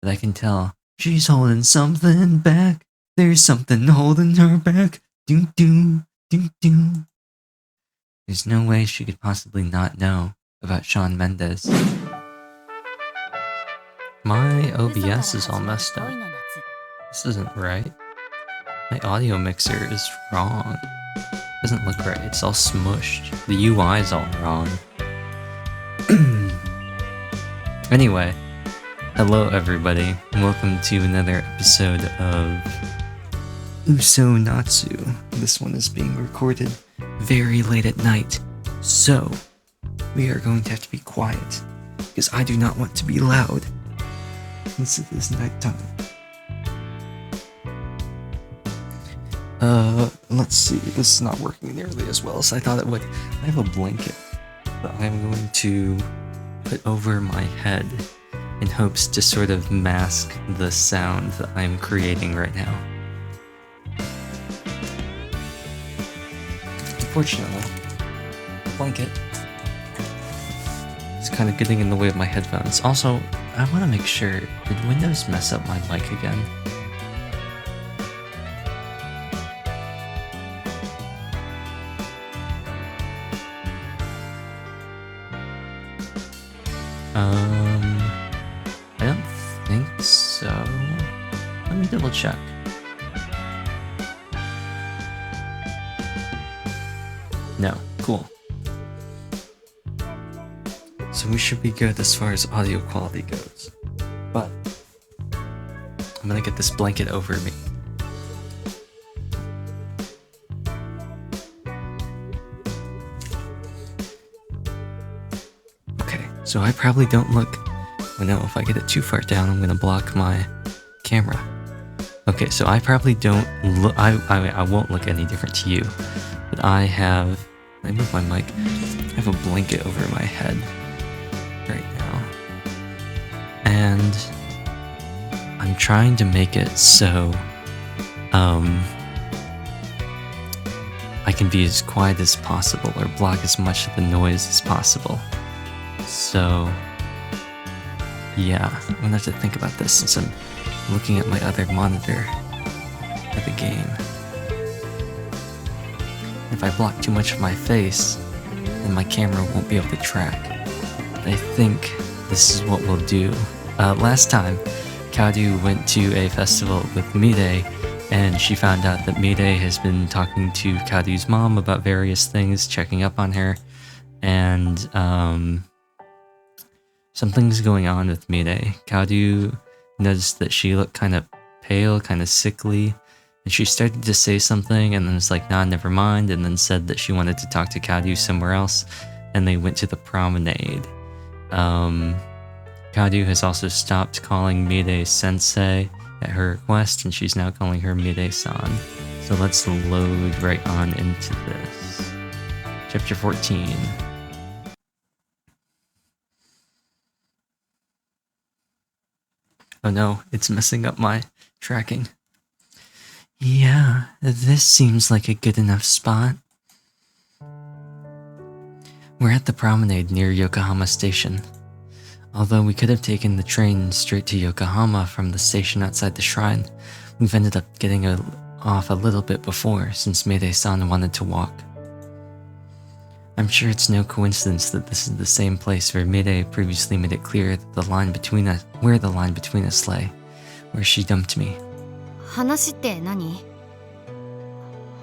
but I can tell she's holding something back. There's something holding her back. Do do do do. There's no way she could possibly not know about Shawn Mendes. My OBS is all messed up. This isn't right. My audio mixer is wrong. Doesn't look right. It's all smushed. The UI is all wrong. Anyway, hello everybody, and welcome to another episode of UsoNatsu. This one is being recorded very late at night, so we are going to have to be quiet, because I do not want to be loud since it is nighttime. Let's see, this is not working nearly as well as I thought it would. I have a blanket that I'm going to put over my head in hopes to sort of mask the sound that I'm creating right now. Unfortunately, the blanket is kind of getting in the way of my headphones. Also, I want to make sure, did Windows mess up my mic again? I don't think so. Let me double check. No, cool. So we should be good as far as audio quality goes. But I'm gonna get this blanket over me. Okay, so I probably don't look... Oh no, if I get it too far down, I'm gonna block my camera. Okay, so I probably don't look... I won't look any different to you. But I have... I move my mic. I have a blanket over my head right now. And I'm trying to make it so I can be as quiet as possible or block as much of the noise as possible. So yeah, I'm gonna have to think about this since I'm looking at my other monitor for the game. If I block too much of my face, then my camera won't be able to track. But I think this is what we'll do. Last time, Kaoru went to a festival with Mirei, and she found out that Mirei has been talking to Kaoru's mom about various things, checking up on her, and something's going on with Mirei. Kaoru noticed that she looked kind of pale, kind of sickly, and she started to say something and then was like, nah, never mind, and then said that she wanted to talk to Kaoru somewhere else, and they went to the promenade. Kaoru has also stopped calling Mirei sensei at her request, and she's now calling her Mirei-san. So let's load right on into this. Chapter 14. Oh no, it's messing up my tracking. Yeah, this seems like a good enough spot. We're at the promenade near Yokohama Station. Although we could have taken the train straight to Yokohama from the station outside the shrine, we've ended up getting off a little bit before since Mirei-san wanted to walk. I'm sure it's no coincidence that this is the same place where Mirei previously made it clear that the line between us lay, where she dumped me. 話って何？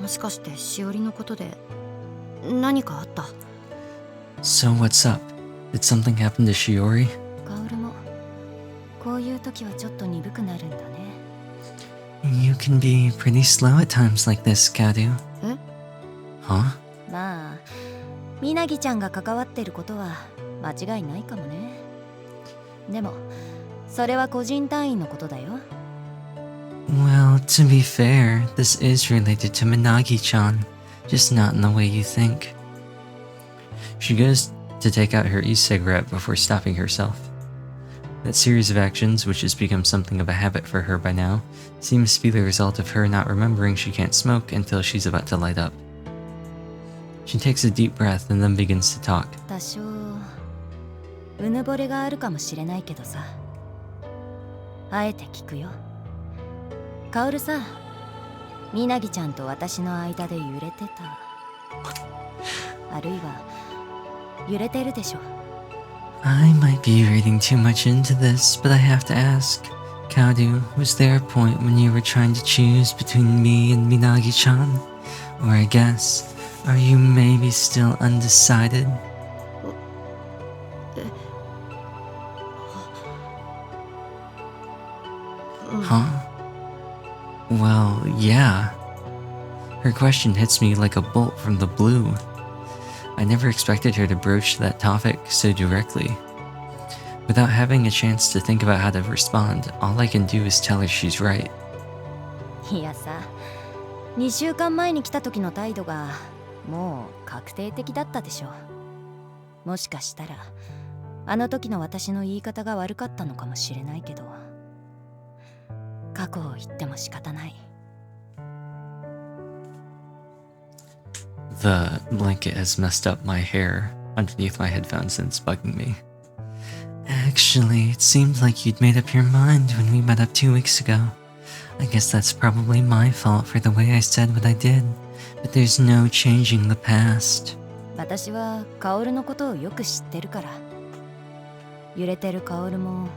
もしかしてしおりのことで何かあった？ So what's up? Did something happen to Shiori? カオルもこういう時はちょっと鈍くなるんだね。 You can be pretty slow at times like this, Kaoru. え？ Huh? まあ、みなぎちゃんが関わってることは間違いないかもね。でも、それは個人単位のことだよ。 Well, to be fair, this is related to Minagi-chan, just not in the way you think. She goes to take out her e-cigarette before stopping herself. That series of actions, which has become something of a habit for her by now, seems to be the result of her not remembering she can't smoke until she's about to light up. She takes a deep breath and then begins to talk. 多少うぬぼれがあるかもしれないけどさ。あえて聞くよ。カオルさ、みなぎちゃんと私の間で揺れてた。あるいは揺れてるでしょ。I might be reading too much into this, but I have to ask. Kaoru, was there a point when you were trying to choose between me and Minagi-chan? Or I guess, are you maybe still undecided? Huh? Well, yeah. Her question hits me like a bolt from the blue. I never expected her to broach that topic so directly. Without having a chance to think about how to respond, all I can do is tell her she's right. いやさ、2週間前に来た時の態度がもう確定的だったでしょ。もしかしたらあの時の私の言い方が悪かったのかもしれないけど、過去を言っても仕方ない。The blanket has messed up my hair underneath my headphones and it's bugging me. Actually, it seemed like you'd made up your mind when we met up 2 weeks ago. I guess that's probably my fault for the way I said what I did, but there's no changing the past. 私はカオルのことをよく知ってるから。揺れてるカオルも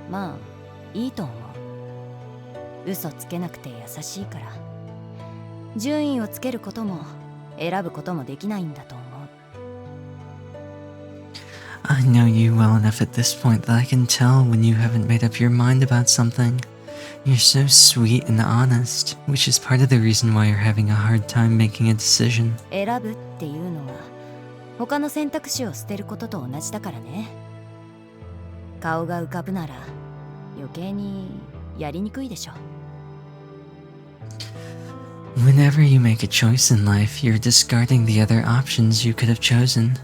まあいいと思う。嘘つけなくて優しいから。順位をつけることも選ぶこともできないんだと思う。I know you well enough at this point that I can tell when you haven't made up your mind about something. You're so sweet and honest, which is part of the reason why you're having a hard time making a decision. 選ぶっていうのは他の選択肢を捨てることと同じだからね。顔が浮かぶなら余計にやりにくいでしょ。Whenever you make a choice in life, you're discarding the other options you could have chosen.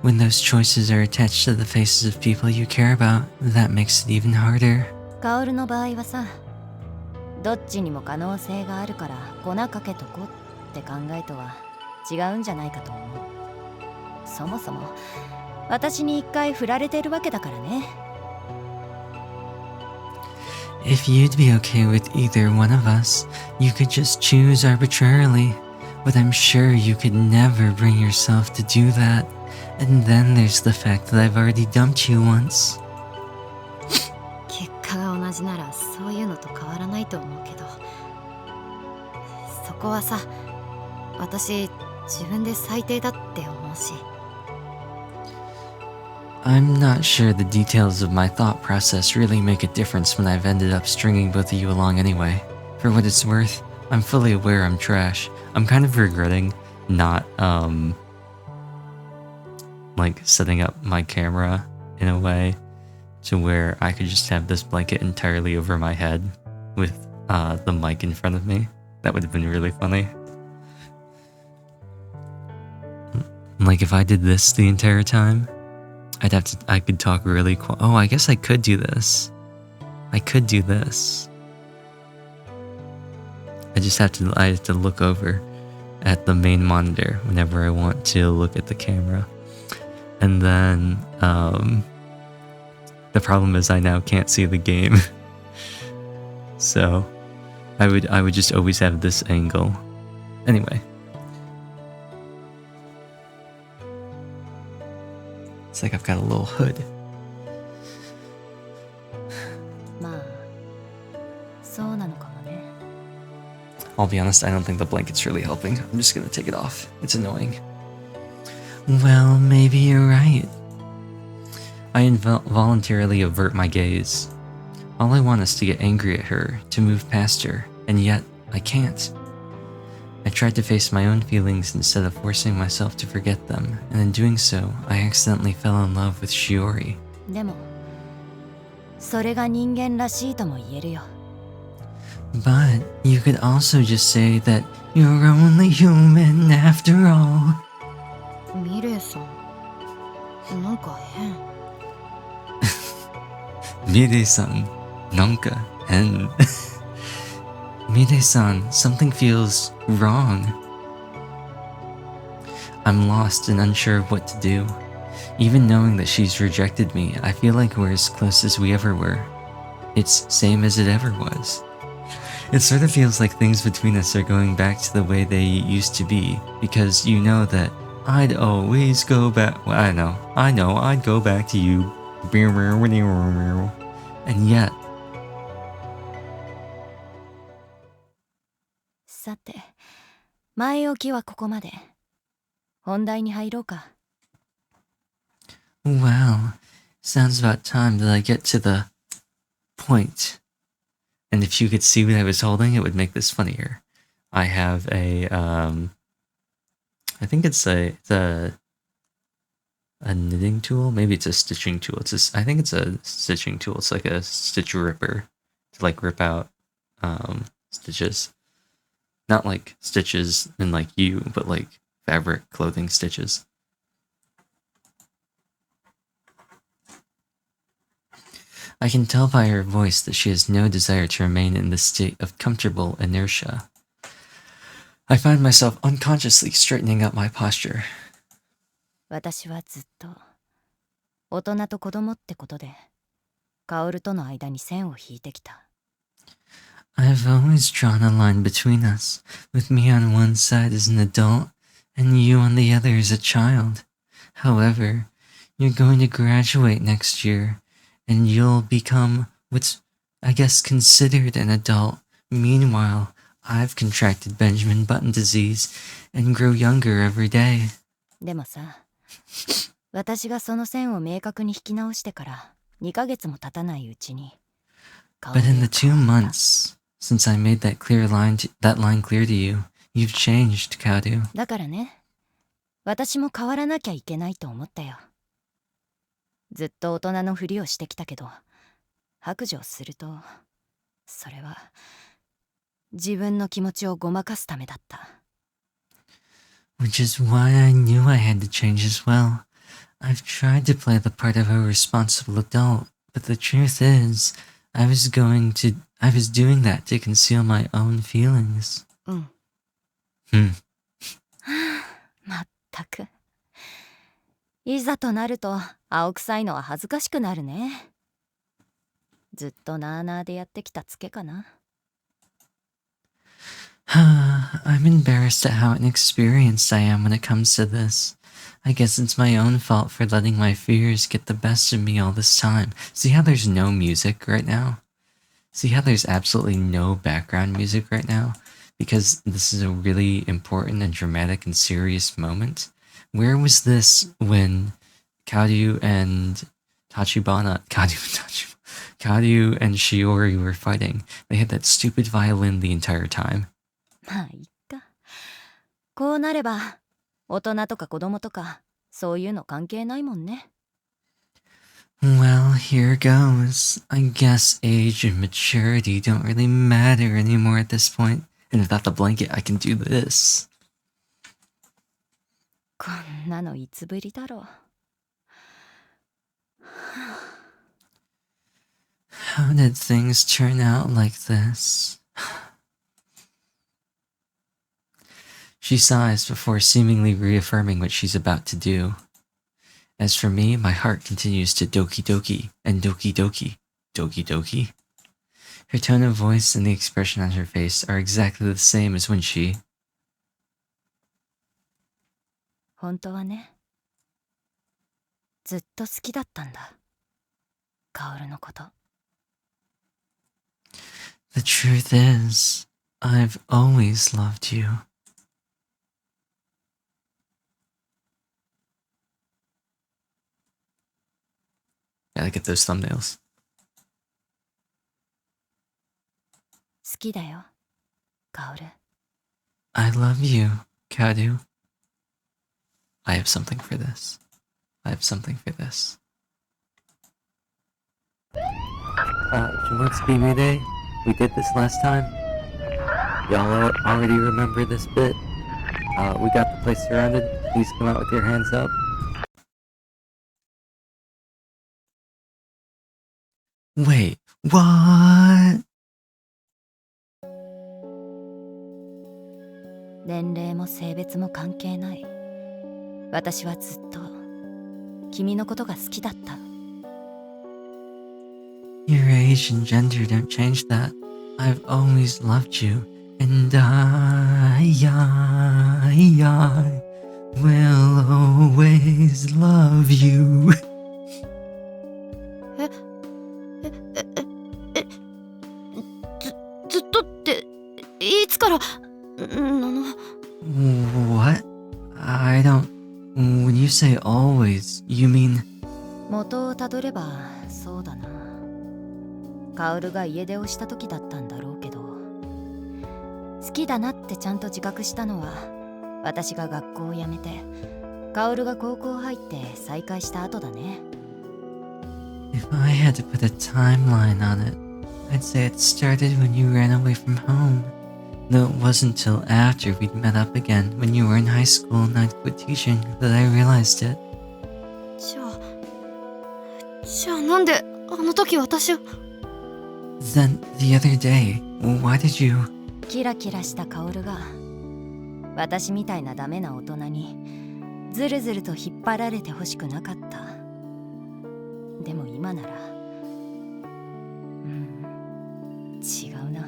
When those choices are attached to the faces of people you care about, that makes it even harder. カオルの場合はさ、どっちにも可能性があるから粉かけとこって考えとは違うんじゃないかと思う。そもそも私に一回振られてるわけだからね。If you'd be okay with either one of us, you could just choose arbitrarily. But I'm sure you could never bring yourself to do that. And then there's the fact that I've already dumped you once. 結果が同じならそういうのと変わらないと思うけど、そこはさ、私自分で最低だって思うし。I'm not sure the details of my thought process really make a difference when I've ended up stringing both of you along anyway. For what it's worth, I'm fully aware I'm trash. I'm kind of regretting not, like setting up my camera in a way to where I could just have this blanket entirely over my head with the mic in front of me. That would have been really funny. Like if I did this the entire time, I could talk really oh, I guess I could do this. I could do this. I have to look over at the main monitor whenever I want to look at the camera. And then, the problem is I now can't see the game. So, I would just always have this angle. Anyway. It's like I've got a little hood. まあ、そうなのかもね。I'll be honest, I don't think the blanket's really helping. I'm just gonna take it off. It's annoying. Well, maybe you're right. I involuntarily avert my gaze. All I want is to get angry at her, to move past her, and yet I can't. I tried to face my own feelings instead of forcing myself to forget them, and in doing so, I accidentally fell in love with Shiori. でも、それが人間らしいとも言えるよ。But you could also just say that you're only human after all. ミレイさん、なんか変。Mirei-san, nanka hen. Mirei-san, something feels wrong. I'm lost and unsure of what to do. Even knowing that she's rejected me, I feel like we're as close as we ever were. It's same as it ever was. It sort of feels like things between us are going back to the way they used to be, because you know that I'd always go back. Well, I know I'd go back to you. And yet, さて、前置きはここまで。本題に入ろうか。well, sounds about time that I get to the point. And if you could see what I was holding, it would make this funnier. I have a, I think it's a knitting tool. Maybe it's a stitching tool. I think it's a stitching tool. It's like a stitch ripper to like rip out stitches. Not like stitches in like you, but like fabric clothing stitches. I can tell by her voice that she has no desire to remain in this state of comfortable inertia. I find myself unconsciously straightening up my posture. 私はずっと大人と子供ってことでカオルとの間に線を引いてきた。 I've always drawn a line between us, with me on one side as an adult, and you on the other as a child. However, you're going to graduate next year, and you'll become what's, I guess, considered an adult. Meanwhile, I've contracted Benjamin Button disease and grow younger every day. でもさ、私がその線を明確に引き直してから2ヶ月も経たないうちに。 But in the 2 months since I made that line clear to you, you've changed, Kaoru. だからね、私も変わらなきゃいけないと思ったよ。ずっと大人のふりをしてきたけど、白状すると、それは自分の気持ちをごまかすためだった。 Which is why I knew I had to change as well. I've tried to play the part of a responsible adult, but the truth is, I was doing that to conceal my own feelings. うん。まったく。いざとなると青臭いのは恥ずかしくなるね。ずっとなあなあでやってきたツケかな。I'm embarrassed at how inexperienced I am when it comes to this. I guess it's my own fault for letting my fears get the best of me all this time. See how there's no music right now? See how there's absolutely no background music right now? Because this is a really important and dramatic and serious moment. Where was this when Kaoru and Kaoru and Shiori were fighting? They had that stupid violin the entire time. まあいっか。こうなれば大人とか子供とかそういうの関係ないもんね。 Well, here goes. I guess age and maturity don't really matter anymore at this point. And without the blanket, I can do this. こんなのいつぶりだろう。How did things turn out like this? She sighs before seemingly reaffirming what she's about to do. As for me, my heart continues to doki doki and doki doki, doki doki. Her tone of voice and the expression on her face are exactly the same as when she... 本当はね、ずっと好きだったんだ、カオルのこと。 The truth is, I've always loved you. Gotta get those thumbnails. 好きだよ、カオル。 I love you, Kaoru. I have something for this. I have something for this. Shimotsuki Mirei, we did this last time. Y'all already remember this bit. We got the place surrounded. Please come out with your hands up. Wait, what? 年齢も性別も関係ない。私はずっと君のことが好きだった。Your age and gender don't change that. I've always loved you, and I will always love you. ええずっとっていつからWhat? I don't. When you say always, you mean. 元をたどればそうだな。カオルが家出をした時だったんだろうけど、好きだなってちゃんと自覚したのは私が学校を辞めてカオルが高校入って再会した後だね。 If I had to put a timeline on it, I'd say it started when you ran away from home. Though it wasn't till after we'd met up again when you were in high school and I'd quit teaching that I realized it. じゃあなんであの時私を。 Then the other day, why did you? キラキラしたカオルが私みたいなダメな大人にずるずると引っ張られてほしくなかった。でも今なら違うな。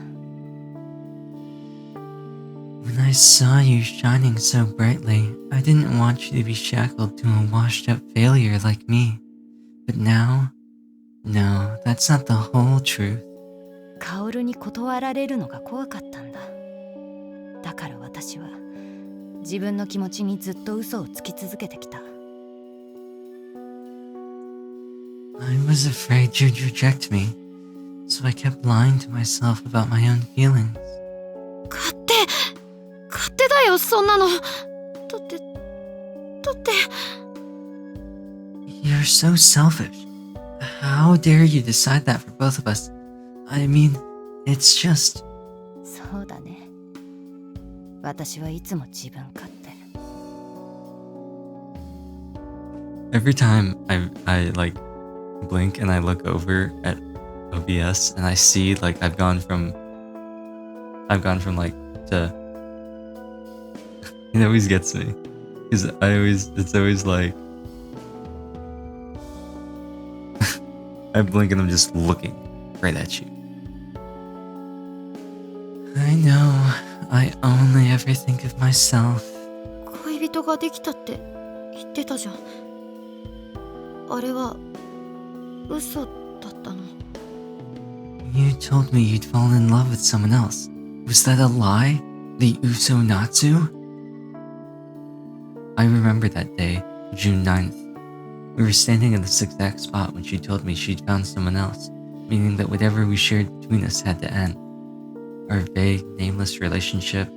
When I saw you shining so brightly, I didn't want you to be shackled to a washed-up failure like me. But now, no, that's not the whole truth. カオルに断られるのが怖かったんだ。だから私は自分の気持ちにずっと嘘をつき続けてきた。 I was afraid you'd reject me, so I kept lying to myself about my own feelings. 勝手だよそんなの。だって You're so selfish. How dare you decide that for both of us? I mean, it's just... そうだね。私はいつも自分勝手。 Every time I like blink and I look over at OBS and I see like I've gone from like to it always gets me because it's always like I blink and I'm just looking right at you. I know, I only ever think of myself. 恋人ができたって言ってたじゃん。あれは嘘だったの。 You told me you'd fallen in love with someone else. Was that a lie? The UsoNatsu? I remember that day, June 9th. We were standing in this exact spot when she told me she'd found someone else, meaning that whatever we shared between us had to end. Our vague, nameless relationship,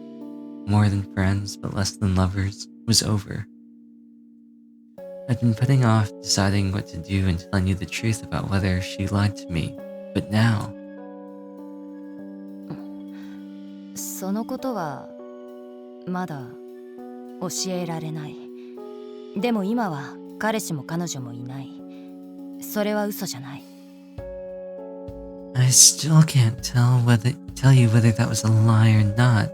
more than friends but less than lovers, was over. I'd been putting off deciding what to do until I knew the truth about whether she lied to me, but now... そのことはまだ教えられない。でも今は彼氏も彼女もいない。それは嘘じゃない。 I still can't tell you whether that was a lie or not,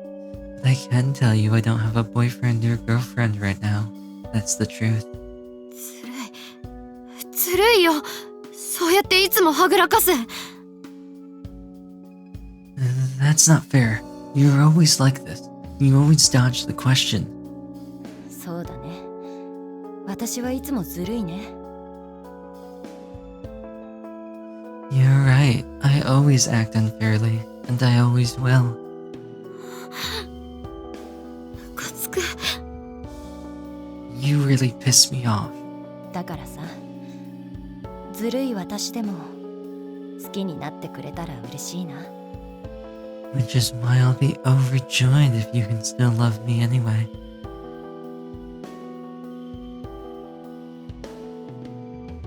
but I can tell you I don't have a boyfriend or girlfriend right now. That's the truth. ずるいよ。そうやっていつもはぐらかす。 That's not fair. You're always like this. You always dodge the question. そうだね。私はいつもずるいね。 You're right. I always act unfairly, and I always will. ムカつく。 You really piss me off. だからさ、ずるい私でも好きになってくれたら嬉しいな。 Which is why I'll be overjoyed if you can still love me anyway.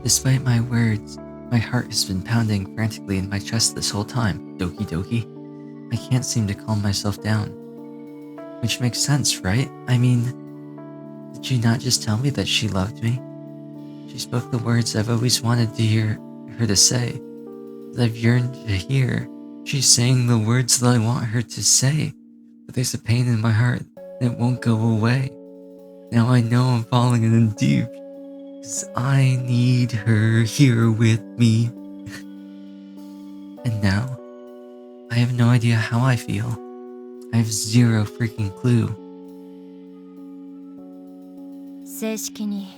Despite my words, my heart has been pounding frantically in my chest this whole time. Doki doki. I can't seem to calm myself down. Which makes sense, right? I mean, did you not just tell me that she loved me? She spoke the words I've always wanted to hear her to say, that I've yearned to hear. She's saying the words that I want her to say, but there's a pain in my heart that won't go away. Now I know I'm falling in deep, because I need her here with me. And now, I have no idea how I feel. I have zero freaking clue. 正式に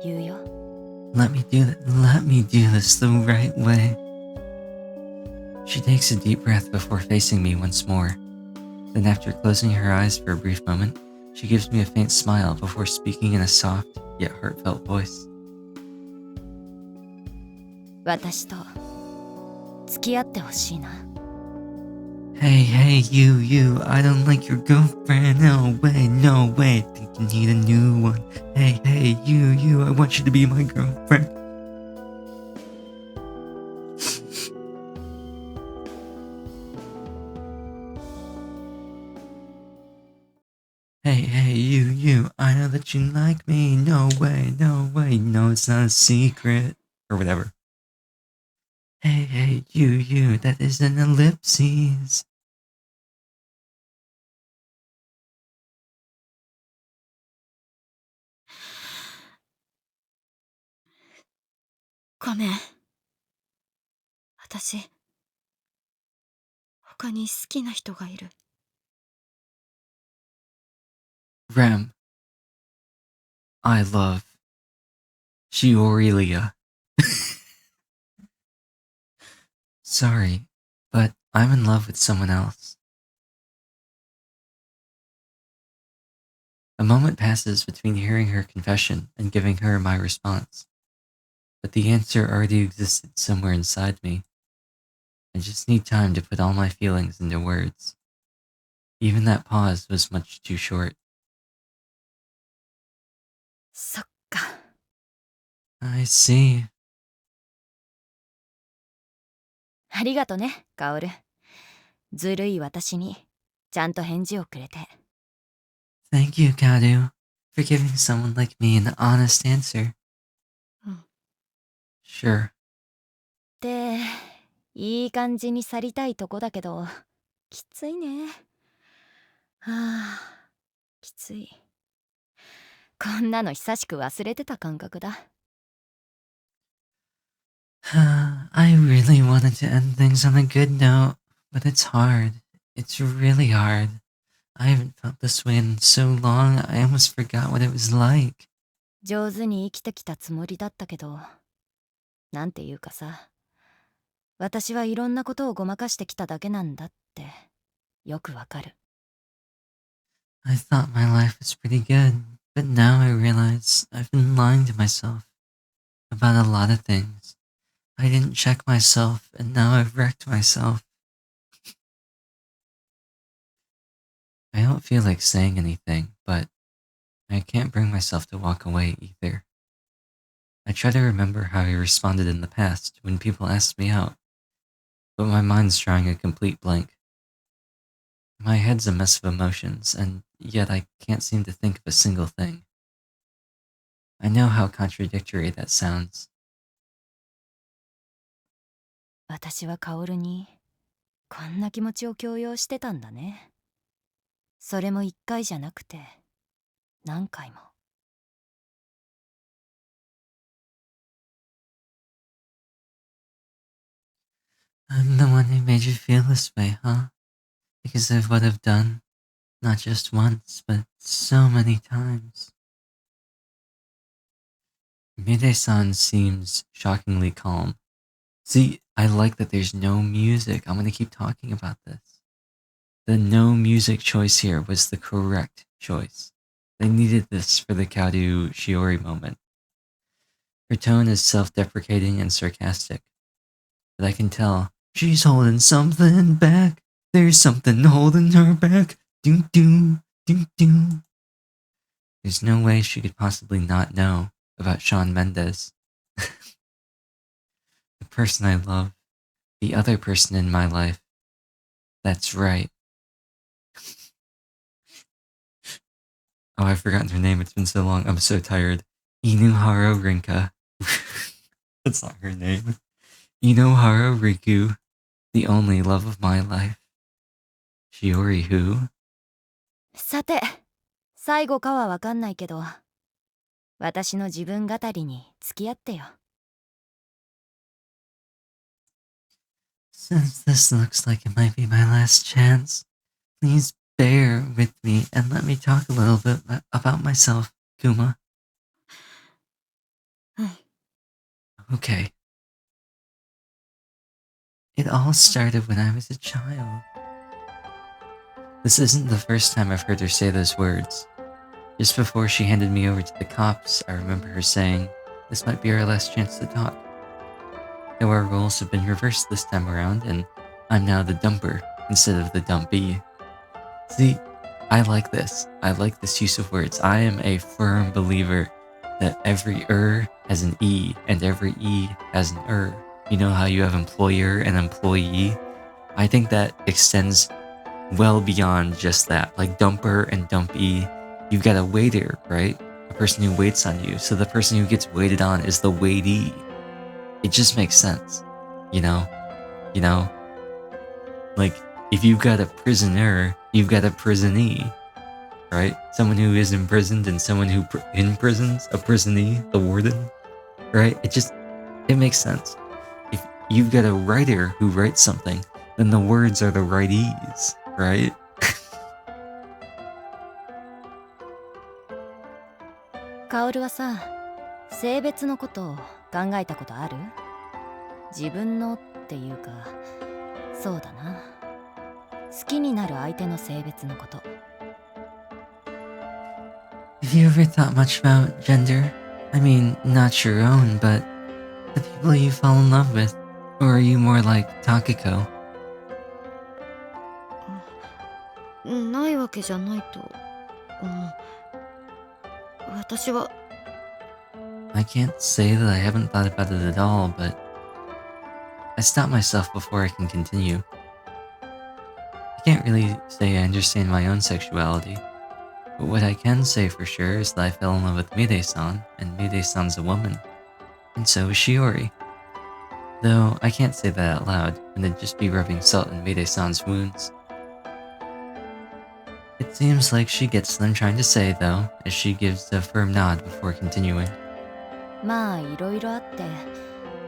言うよ。 Let me do this the right way. She takes a deep breath before facing me once more. Then after closing her eyes for a brief moment, she gives me a faint smile before speaking in a soft yet heartfelt voice. 私と付き合ってほしいな。 Hey, you, I don't like your girlfriend, no way, think you need a new one. Hey, you, I want you to be my girlfriend. Hey, you, I know that you like me, no way, no, it's not a secret, or whatever. Hey, you, that is an ellipses. ごめん。私、他に好きな人がいる。Rem, I love Shiorilia. Sorry, but I'm in love with someone else. A moment passes between hearing her confession and giving her my response, but the answer already existed somewhere inside me. I just need time to put all my feelings into words. Even that pause was much too short. そっか。 I see. ありがとね、カオル。ずるい私にちゃんと返事をくれて。 Thank you, Kaoru, for giving someone like me an honest answer. うん。 Sure. っていい感じに去りたいとこだけど、きついね。はあ、きつい。こんなの久しく忘れてた感覚だ。 I really wanted to end things on a good note, but it's hard. It's really hard. I haven't felt this way in so long, I almost forgot what it was like. 上手に生きてきたつもりだったけど、なんていうかさ、私はいろんなことをごまかしてきただけなんだってよくわかる。 I thought my life was pretty good, but now I realize I've been lying to myself about a lot of things. I didn't check myself, and now I've wrecked myself. I don't feel like saying anything, but I can't bring myself to walk away either. I try to remember how I responded in the past when people asked me out, but my mind's drawing a complete blank. My head's a mess of emotions, and yet I can't seem to think of a single thing. I know how contradictory that sounds. 私はカオルにこんな気持ちを強要してたんだね。それも一回じゃなくて何回も。 I'm the one who made you feel this way, huh? Because of what I've done, not just once, but so many times. Mirei-san seems shockingly calm. See, I like that there's no music. I'm gonna keep talking about this. The no music choice here was the correct choice. They needed this for the Kaoru Shiori moment. Her tone is self-deprecating and sarcastic, but I can tell she's holding something back. There's something holding her back. Do. There's no way she could possibly not know about Shawn Mendes. The person I love. The other person in my life. That's right. Oh, I've forgotten her name. It's been so long. I'm so tired. Inuhara Rinka. That's not her name. Inohara Riku. The only love of my life. Shiori who? さて、最後かはわかんないけど、私の自分語りに付き合ってよ。Since this looks like it might be my last chance, please bear with me and let me talk a little bit about myself, Kuma. Okay. It all started when I was a child. This isn't the first time I've heard her say those words. Just before she handed me over to the cops, I remember her saying, "This might be our last chance to talk." Though our roles have been reversed this time around, and I'm now the dumper instead of the dumpy. See, I like this. I like this use of words. I am a firm believer that every has an E, and every E has an You know how you have employer and employee? I think that extends well beyond just that. Like dumper and dumpy, you've got a waiter, right? A person who waits on you. So the person who gets waited on is the waitee. It just makes sense, you know? You know? Like, if you've got a prisoner, you've got a prisonee, right? Someone who is imprisoned and someone who imprisons a prisonee, the warden, right? It makes sense. If you've got a writer who writes something, then the words are the writees, right? カオルはさ、性別のことを考えたことある？自分のっていうか、そうだな。好きになる相手の性別のこと。Have you ever thought much about gender? I mean, not your own, but the people you fall in love with? Or are you more like Takako? ないわけじゃないと思う。私は I can't say that I haven't thought about it at all, but I stop myself before I can continue. I can't really say I understand my own sexuality, but what I can say for sure is that I fell in love with Mirei-san, and Mirei-san's a woman, and so is Shiori. Though I can't say that out loud, and it'd just be rubbing salt in Mirei-san's wounds. It seems like she gets what I'm trying to say, though, as she gives a firm nod before continuing. まあいろいろあって、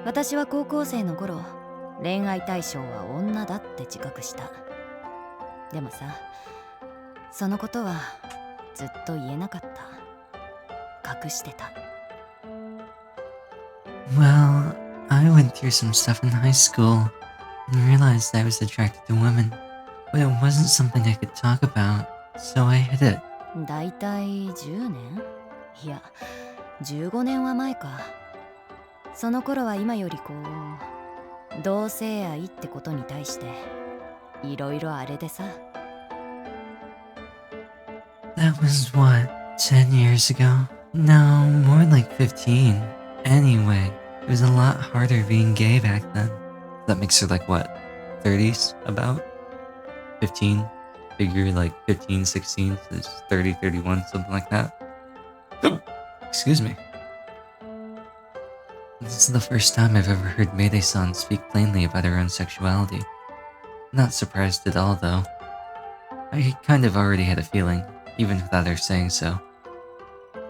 私は高校生の頃、恋愛対象は女だって自覚した。でもさ、そのことはずっと言えなかった。隠してた。Well, I went through some stuff in high school and realized I was attracted to women, but it wasn't something I could talk about, so I hid it. だいたい10年？いや、15年は前か。その頃は今よりこう、同性愛ってことに対していろいろあれでさ。That was what, 10 years ago? No, more like 15. Anyway, it was a lot harder being gay back then. That makes her like what, 30s about? 15? Figure like 15, 16, so it's 30, 31, something like that. Excuse me. This is the first time I've ever heard Mayday-san speak plainly about her own sexuality. Not surprised at all, though. I kind of already had a feeling, even without her saying so.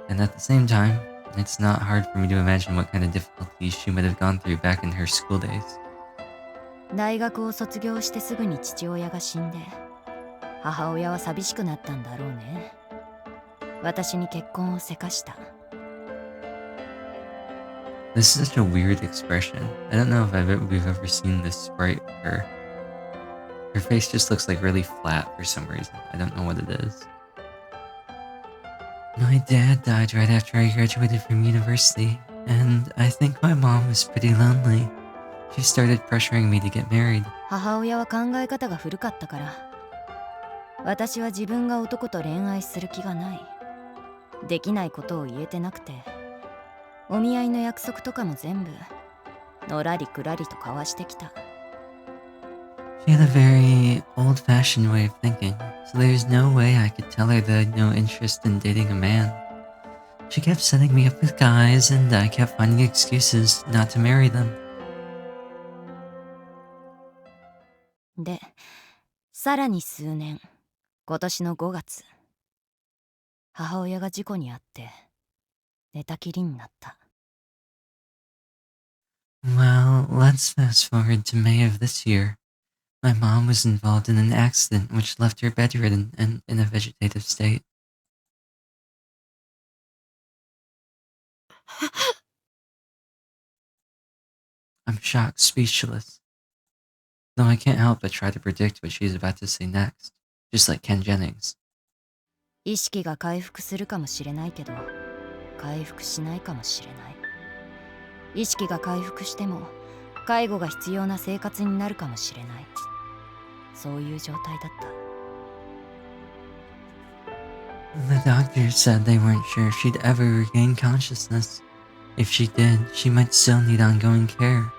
And at the same time, it's not hard for me to imagine what kind of difficulties she might have gone through back in her school days. 大学を卒業してすぐに父親が死んで、母親は寂しくなったんだろうね。私に結婚をせかした。This is such a weird expression. I don't know if we've ever seen this sprite of her. Her face just looks like really flat for some reason. I don't know what it is. My dad died right after I graduated from university, and I think my mom was pretty lonely. She started pressuring me to get married. 母親は考え方が古かったから、私は自分が男と恋愛する気がない。できないことを言えてなくて、お見合いの約束とかも全部のらりくらりと交わしてきた。She had a very old-fashioned way of thinking, so there's no way I could tell her that I had no interest in dating a man. She kept setting me up with guys, and I kept finding excuses not to marry them. で、さらに数年、今年の5月、母親が事故に遭って寝たきりになった。Well, let's fast forward to May of this year. My mom was involved in an accident which left her bedridden and in a vegetative state. I'm shocked, speechless. Though I can't help but try to predict what she's about to say next, just like Ken Jennings. 意識が回復するかもしれないけど、回復しないかもしれない。意識が回復しても介護が必要な生活になるかもしれない。そういう状態だった。The doctors said they weren't sure if she'd ever regain consciousness. If she did, she might still need ongoing care.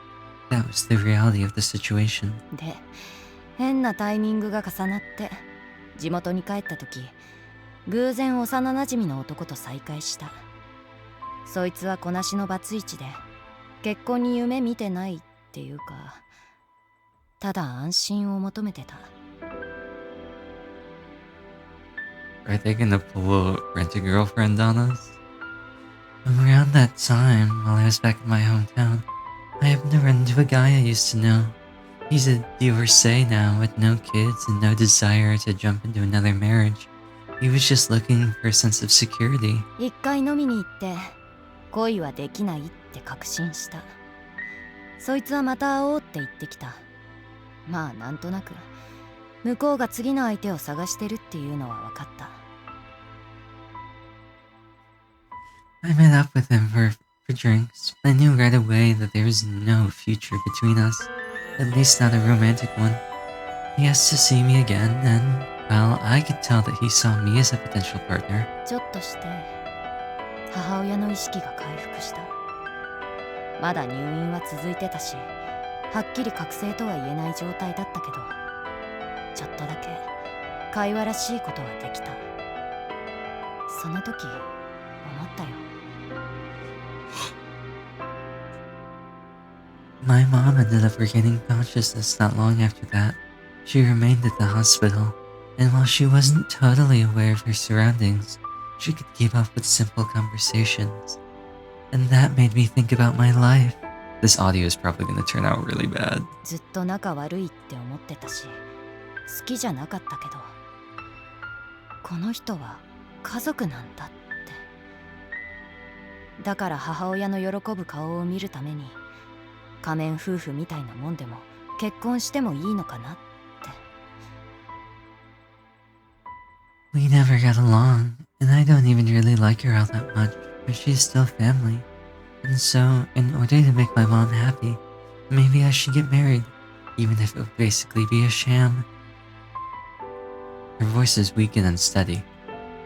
That was the reality of the situation. で、変なタイミングが重なって地元に帰った時、偶然幼なじみの男と再会した。そいつはこなしのバツイチで結婚に夢見てないっていうか、ただ安心を求めてた。Are they gonna pull a rent-a-girlfriend on us? Around that time, while I was back in my hometown, I happened to run into a guy I used to know. He's a divorcee now with no kids and no desire to jump into another marriage. He was just looking for a sense of security. 一回飲みに行って恋はできないって確信した。そいつはまた会おうって言ってきた。まあなんとなく向こうが次の相手を探してるっていうのは分かった。I met up with him for drinks, but I knew right away that there was no future between us, at least not a romantic one. He asked to see me again, and, well, I could tell that he saw me as a potential partner. ちょっとして母親の意識が回復した。まだ入院は続いてたし、はっきり覚醒とは言えない状態だったけど、ちょっとだけ会話らしいことはできた。その時思ったよ。My mom ended up regaining consciousness not long after that. She remained at the hospital, and while she wasn't totally aware of her surroundings, she could keep up with simple conversations. And that made me think about my life. This audio is probably going to turn out really bad. ずっと仲悪いって思ってたし、好きじゃなかったけど、この人は家族なんだって。だから母親の喜ぶ顔を見るために、仮面夫婦みたいなもんでも結婚してもいいのかなって。We never got along, and I don't even really like her all that much, but she's still family. And so, in order to make my mom happy, maybe I should get married, even if it would basically be a sham. Her voice is weak and unsteady.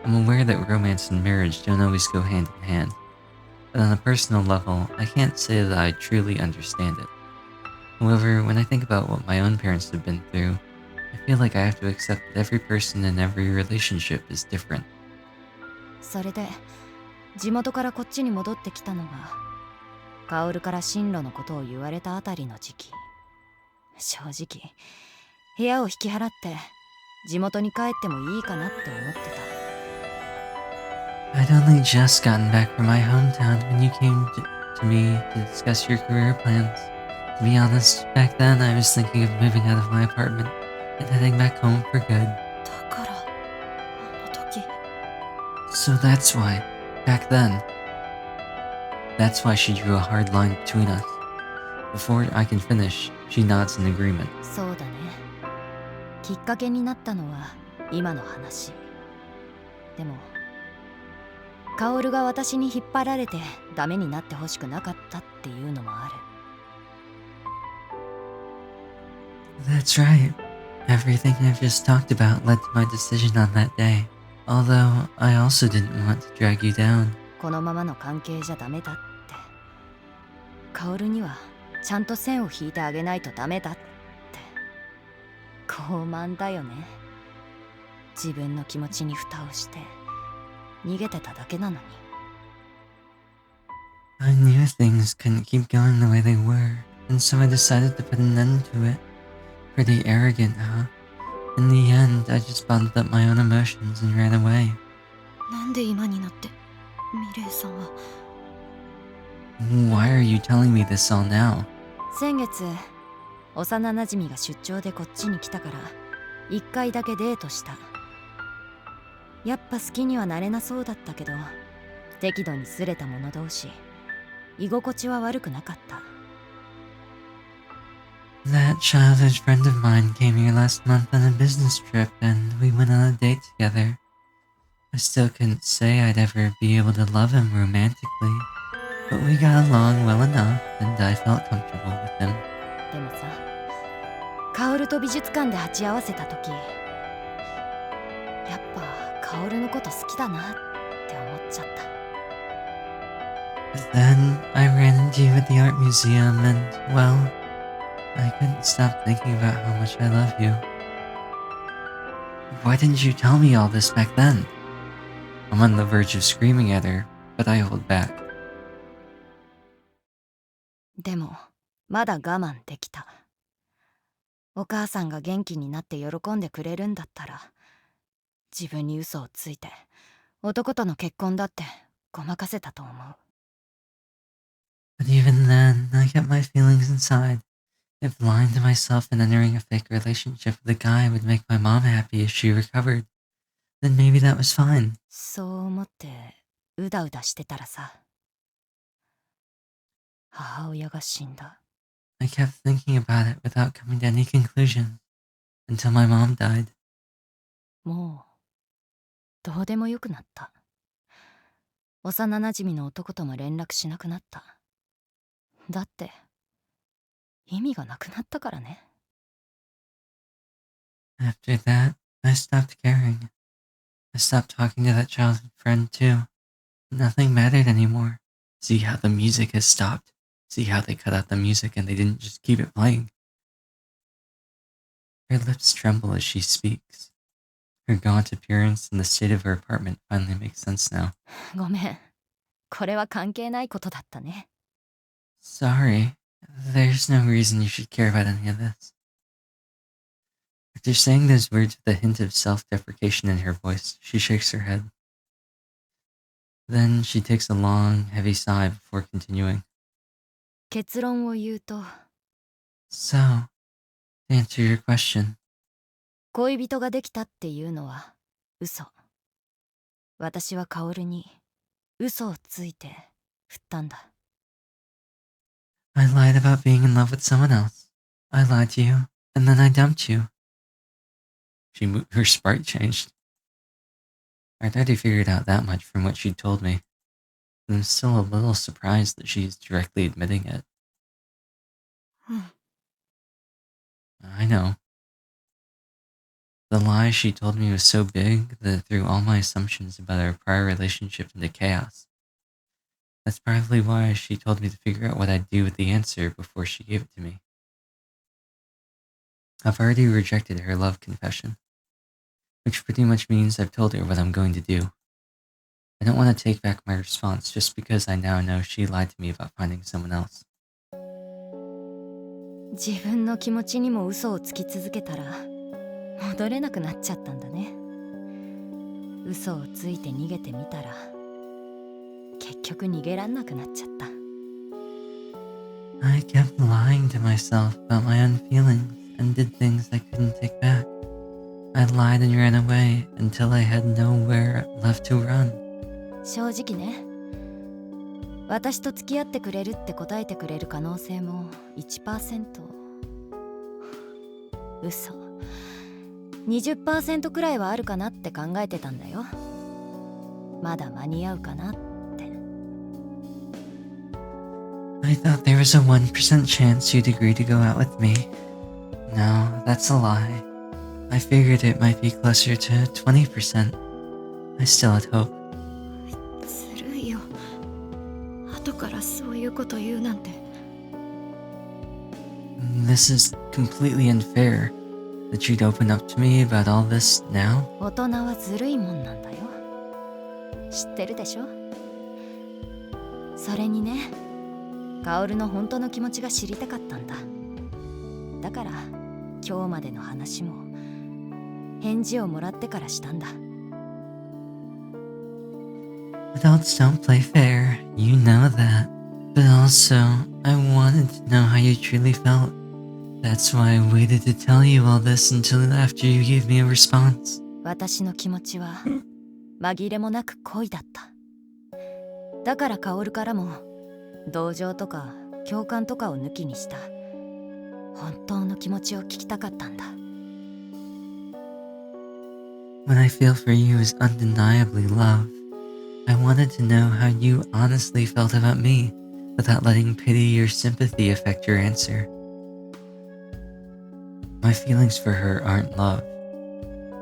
I'm aware that romance and marriage don't always go hand in hand, but on a personal level, I can't say that I truly understand it. However, when I think about what my own parents have been through, I feel like I have to accept that every person in every relationship is different. それで地元からこっちに戻ってきたのが、カオルから進路のことを言われたあたりの時期。正直部屋を引き払って地元に帰ってもいいかなって思ってた。 I'd only just gotten back from my hometown when you came to me to discuss your career plans. To be honest, back then I was thinking of moving out of my apartment and heading back home for good. だからあの時 So that's why, back then, that's why she drew a hard line between us. Before I can finish, she nods in agreement. そうだね。きっかけになったのは今の話。でもカオルが私に引っ張られてダメになってほしくなかったっていうのもある。 That's right. Everything I've just talked about led to my decision on that day. Although, I also didn't want to drag you down. このままの関係じゃダメだって。カオルにはちゃんと線を引いてあげないとダメだって。傲慢だよね。自分の気持ちに蓋をして逃げてただけなのに。 I knew things couldn't keep going the way they were, and so I decided to put an end to it. Pretty arrogant, huh? In the end, I just bottled up my own emotions and ran away. なんで今になってミレイさんは Why are you telling me this all now? 先月幼なじみが出張でこっちに来たから一回だけデートした。やっぱ好きにはなれなそうだったけど適度にすれた者同士居心地は悪くなかった。 That childhood friend of mine came here last month on a business trip and we went on a date together. I still couldn't say I'd ever be able to love him romantically, but we got along well enough and I felt comfortable with him. でもさ、カオルと美術館で鉢合わせた時やっぱカオルのこと好きだなって思っちゃった。 But then I ran into you at the art museum and, well, I couldn't stop thinking about how much I love you. Why didn't you tell me all this back then? I'm on the verge of screaming at her, but I hold back. でもまだ我慢できた。お母さんが元気になって喜んでくれるんだったら自分に嘘をついて男との結婚だってごまかせたと思う。 But even then, I kept my feelings inside. If lying to myself and entering a fake relationship with a guy would make my mom happy if she recovered, then maybe that was fine. そう思ってうだうだしてたらさ、母親が死んだ。 I kept thinking about it without coming to any conclusion until my mom died. もうどうでもよくなった。幼なじみの男とも連絡しなくなった。だって意味がなくなったからね。 After that, I stopped caring. I stopped talking to that childhood friend too. Nothing mattered anymore. See how the music has stopped? See how they cut out the music and they didn't just keep it playing? Her lips tremble as she speaks. Her gaunt appearance and the state of her apartment finally make sense now. ごめん、これは関係ないことだったね。 Sorry, there's no reason you should care about any of this. After saying those words with a hint of self-deprecation in her voice, she shakes her head. Then she takes a long, heavy sigh before continuing. 結論を言うと、 So, to answer your question, 恋人ができたっていうのは嘘。私はカオルに嘘をついて振ったんだ。 I lied about being in love with someone else. I lied to you, and then I dumped you. Her sprite changed. I'd already figured out that much from what she'd told me. I'm still a little surprised that she's directly admitting it. うん。 I know. The lie she told me was so big that it threw all my assumptions about our prior relationship into chaos. That's probably why she told me to figure out what I'd do with the answer before she gave it to me. I've already rejected her love confession, which pretty much means I've told her what I'm going to do. I don't want to take back my response just because I now know she lied to me about finding someone else. 自分の気持ちにも嘘をつき続けたら戻れなくなっちゃったんだね。嘘をついて逃げてみたら結局逃げらんなくなっちゃった。 I kept lying to myself about my own feelings and did things I couldn't take back. I lied and ran away until I had nowhere left to run. 正直ね、私と付き合ってくれるって答えてくれる可能性も 1%、 嘘 20% くらいはあるかなって考えてたんだよ。まだ間に合うかなって。 I thought there was a 1% chance you'd agree to go out with me. No, that's a lie. I figured it might be closer to 20%. I still had hope. ずるいよ。後からそういうこと言うなんて。 This is completely unfair that you'd open up to me about all this now. 大人はずるいもんなんだよ。知ってるでしょ。それにね、カオルの本当の気持ちが知りたかったんだ。だから今日までの話も返事をもらってからしたんだ。 Adults don't play fair, you know that. But also, I wanted to know how you truly felt. That's why I waited to tell you all this until after you gave me a response. 私の気持ちは紛れもなく恋だった。だから薫からも同情とか共感とかを抜きにした本当の気持ちを聞きたかったんだ。What I feel for you is undeniably love. I wanted to know how you honestly felt about me, without letting pity or sympathy affect your answer. My feelings for her aren't love.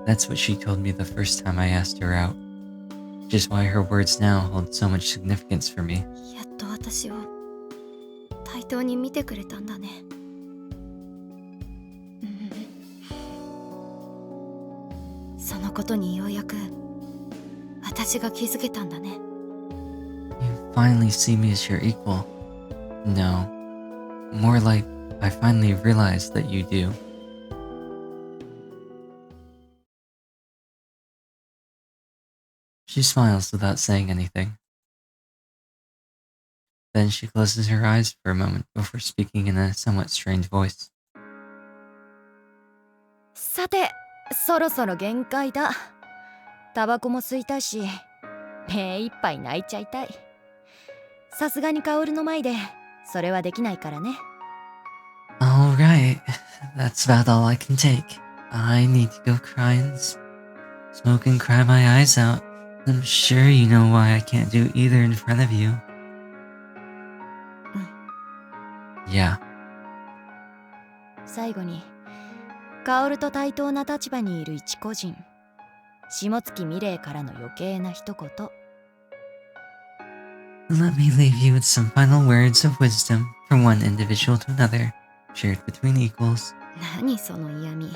That's what she told me the first time I asked her out. Which is why her words now hold so much significance for me. やっと私を対等に見てくれたんだね。そのことにようやく私が気づけたんだね。You finally see me as your equal. No, more like I finally realized that you do. She smiles without saying anything. Then she closes her eyes for a moment before speaking in a somewhat strained voice. さて、そろそろ限界だ。タバコも吸いたいし、目いっぱい泣いちゃいたい。さすがに薫の前でそれはできないからね。Alright, that's about all I can take. I need to go cry and smoke and cry my eyes out. I'm sure you know why I can't do either in front of you. Yeah. 最後に、薫と対等な立場にいる一個人、下月美玲からの余計な一言。Let me leave you with some final words of wisdom from one individual to another, shared between equals. 何その嫌味。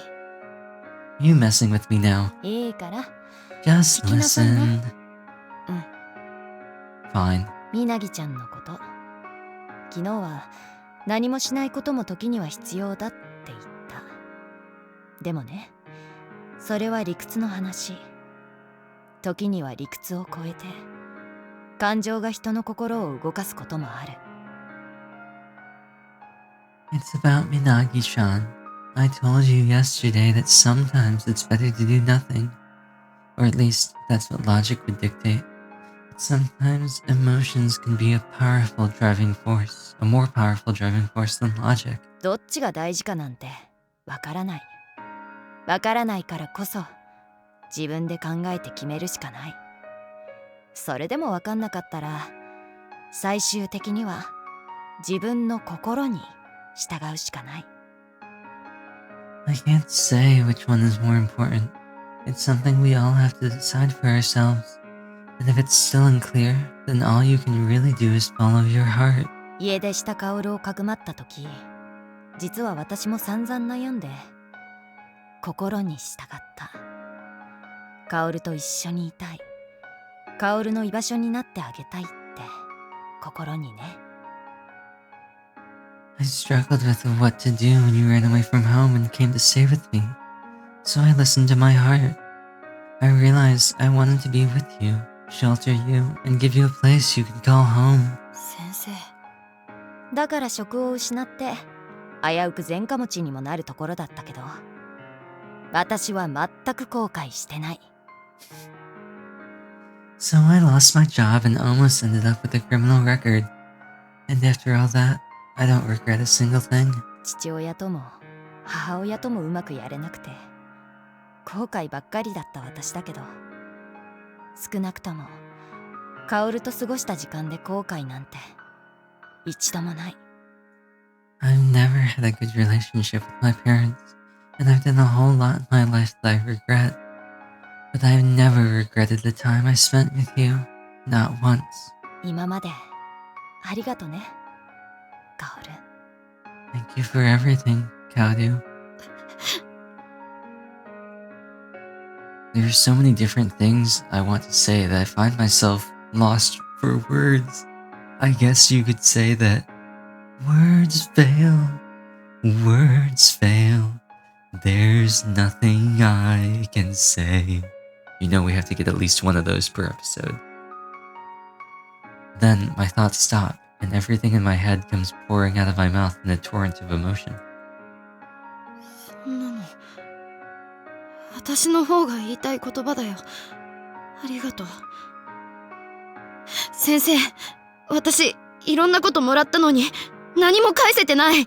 You messing with me now? いいから。Just 聞きなさいね。Fine. みなぎちゃんのこと。昨日は何もしないことも時には必要だって言った。でもね、それは理屈の話。時には理屈を超えて、感情が人の心を動かすこともある。It's about Minagi-chan. I told you yesterday that sometimes it's better to do nothing. Or at least, that's what logic would dictate. But sometimes emotions can be a powerful driving force, a more powerful driving force than logic. どっちが大事かなんてわからない。わからないからこそ、自分で考えて決めるしかない。それでもわかんなかったら、最終的には自分の心に従うしかない。I can't say which one is more important. It's something we all have to decide for ourselves. And if it's still unclear, then all you can really do is follow your heart. 家出した薫をかくまった時、実は私も散々悩んで、心に従った。薫と一緒にいたい。薫の居場所になってあげたいって心にね。I struggled with what to do when you ran away from home and came to stay with me. So I listened to my heart. I realized I wanted to be with you, shelter you, and give you a place you could call home. 先生。だから職を失って危うく前科持ちにもなるところだったけど、私は全く後悔してない。So I lost my job and almost ended up with a criminal record. And after all that, I don't regret a single thing. 父親とも母親ともうまくやれなくて後悔ばっかりだった私だけど、少なくとも薫と過ごした時間で後悔なんて一度もない。 I've never had a good relationship with my parents, and I've done a whole lot in my life that I regret. But I've never regretted the time I spent with you, not once. 今までありがとね、薫。 Thank you for everything, Kaoru. There are so many different things I want to say that I find myself lost for words. I guess you could say that words fail, words fail. There's nothing I can say. You know we have to get at least one of those per episode. Then my thoughts stop and everything in my head comes pouring out of my mouth in a torrent of emotion. そんなの私の方が言いたい言葉だよ。ありがとう。先生、私いろんなこともらったのに何も返せてない。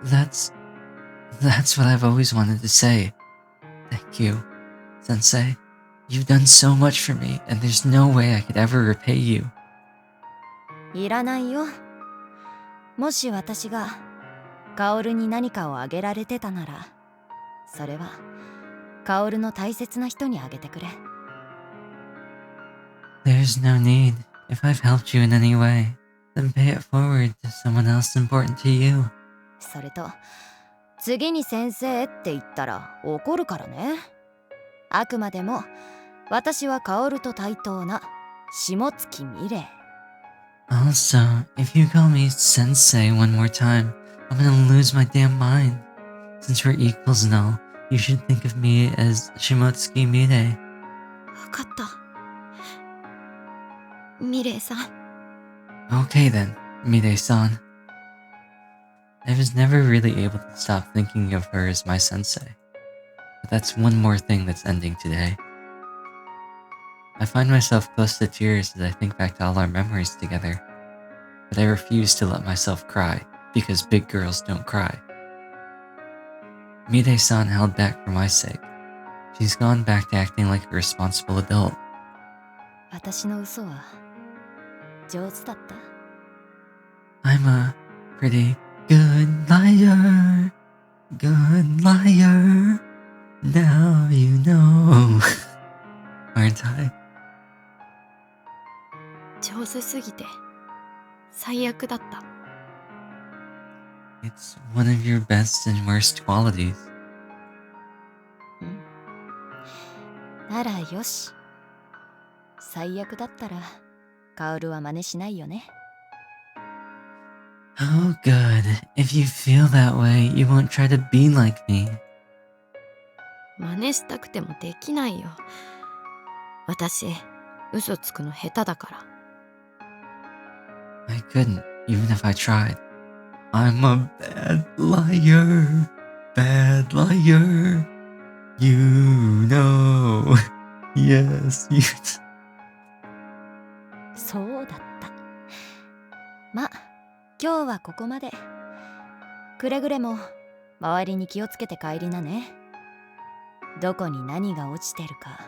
That's what I've always wanted to say. Thank you, Sensei. You've done so much for me, and there's no way I could ever repay you. いらないよ。もし私がカオルに何かをあげられてたなら、それはカオルの大切な人にあげてくれ。There's no need. If I've helped you in any way, then pay it forward to someone else important to you. それと次に先生って言ったら怒るからね。あくまでも私はカオルと対等な下月美玲。Also, if you call me Sensei one more time, I'm gonna lose my damn mind. Since we're equals and all, you should think of me as Shimotsuki Mirei. 分かった。ミレイさん。 Okay then, Mirei-san. I was never really able to stop thinking of her as my sensei. But that's one more thing that's ending today. I find myself close to tears as I think back to all our memories together. But I refuse to let myself cry, because big girls don't cry. Mirei-san held back for my sake. She's gone back to acting like a responsible adult. 私の嘘は上手だった。 I'm a pretty good liar. Good liar. Now you know. Aren't I? 上手すぎて最悪だった。 It's one of your best and worst qualities. ならよし。最悪だったらカオルは真似しないよね。 Oh good. If you feel that way, you won't try to be like me. 真似したくてもできないよ。私嘘つくの下手だから。 I couldn't, even if I tried. I'm a bad liar. Bad liar. You know. Yes, you. そうだった。ま、今日はここまで。くれぐれも周りに気をつけて帰りなね。どこに何が落ちてるか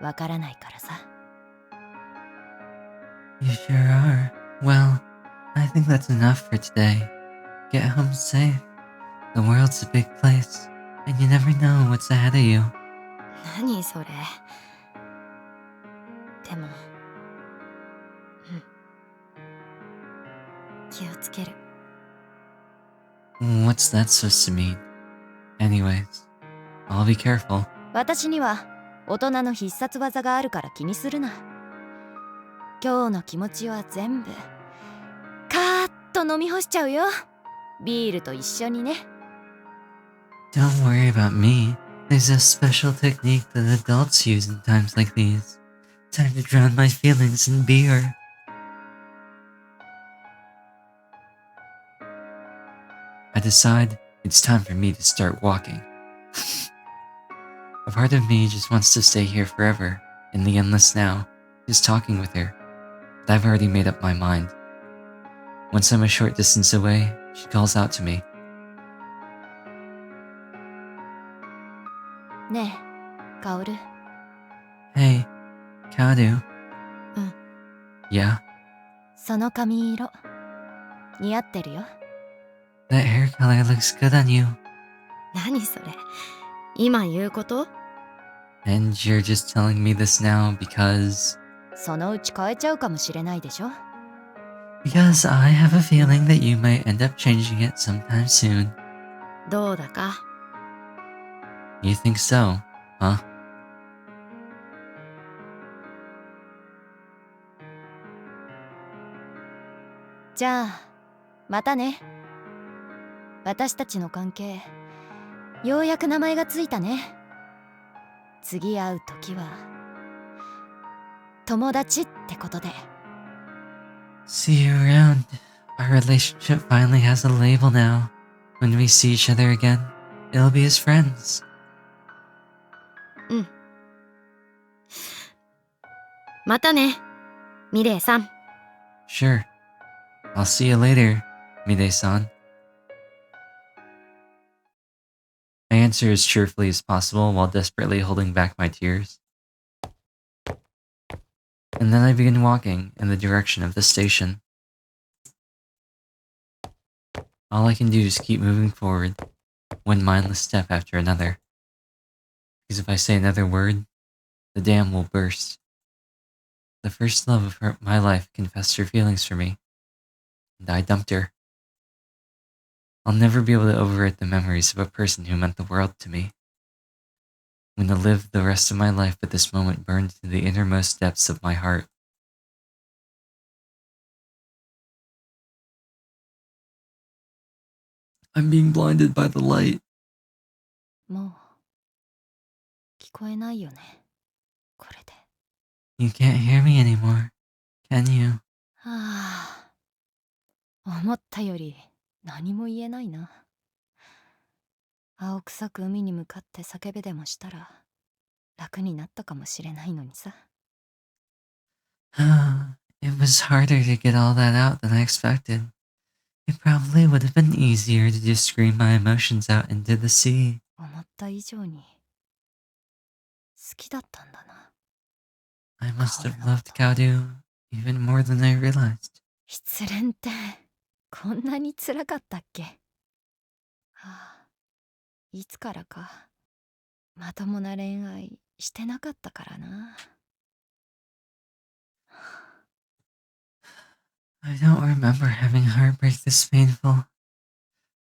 わからないからさ。 You sure are. Well, I think that's enough for today. Get home safe. The world's a big place, and you never know what's ahead of you. 何それ。でも、気をつける。 What's that supposed to mean? Anyways, I'll be careful. 私には大人の必殺技があるから気にするな。今日の気持ちは全部カーッと飲み干しちゃうよ。ビールと一緒にね。 Don't worry about me. There's a special technique that adults use in times like these. Time to drown my feelings in beer. I decide it's time for me to start walking. A part of me just wants to stay here forever, in the endless now, just talking with her. But I've already made up my mind. Once I'm a short distance away, she calls out to me. ねえ、カオル。 Hey, Kaoru. うん。 Yeah? その髪色似合ってるよ。 That hair color looks good on you. 何それ。今言うこと？ And you're just telling me this now because... そのうち変えちゃうかもしれないでしょ。 Because I have a feeling that you might end up changing it sometime soon. どうだか。 You think so, huh? じゃあまたね。私たちの関係ようやく名前がついたね。次会う時は友達ってことで。See you around. Our relationship finally has a label now. When we see each other again, it'll be as friends. またね、ミレイさん。 Sure. I'll see you later, Mirei-san. I answer as cheerfully as possible while desperately holding back my tears. And then I begin walking in the direction of the station. All I can do is keep moving forward, one mindless step after another. Because if I say another word, the dam will burst. The first love of my life confessed her feelings for me, and I dumped her. I'll never be able to overwrite the memories of a person who meant the world to me. I'm going to live the rest of my life with this moment burned to the innermost depths of my heart. I'm being blinded by the light. もう聞こえないよね、これで。 You can't hear me anymore, can you? はあ、思ったより何も言えないな。青臭く海に向かって叫べでもしたら楽になったかもしれないのにさ。It was harder to get all that out than I expected. It probably would have been easier to just scream my emotions out into the sea. 思った以上に好きだったんだな。 I must have loved Kaoru even more than I realized. 失恋ってこんなに辛かったっけ。はあ、いつからかまともな恋愛してなかったからな。 I don't remember having heartbreak this painful.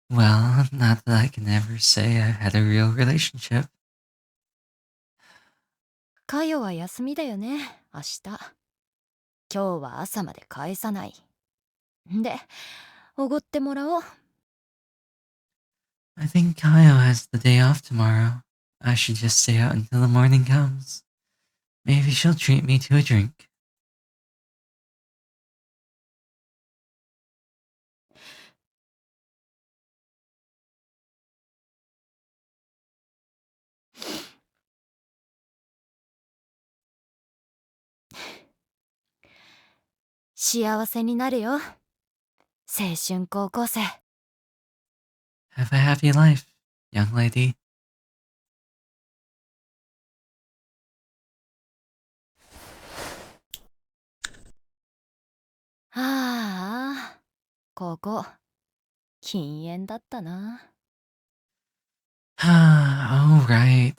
Well, not that I can ever say I've had a real relationship. カヨは休みだよね、明日。今日は朝まで返さない。で、おごってもらおう。 I think Kaio has the day off tomorrow. I should just stay out until the morning comes. Maybe she'll treat me to a drink. 幸せになれよ、青春高校生。 Have a happy life, young lady. ああ、ここ禁煙だったな。 Oh, right.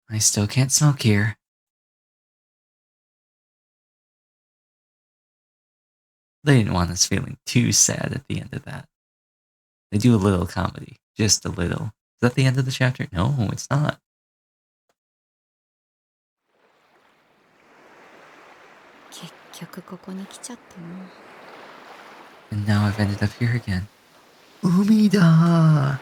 I still can't smoke here. They didn't want us feeling too sad at the end of that. They do a little comedy, just a little. Is that the end of the chapter? No, it's not. 結局ここに来ちゃったな。 And now I've ended up here again. Umida!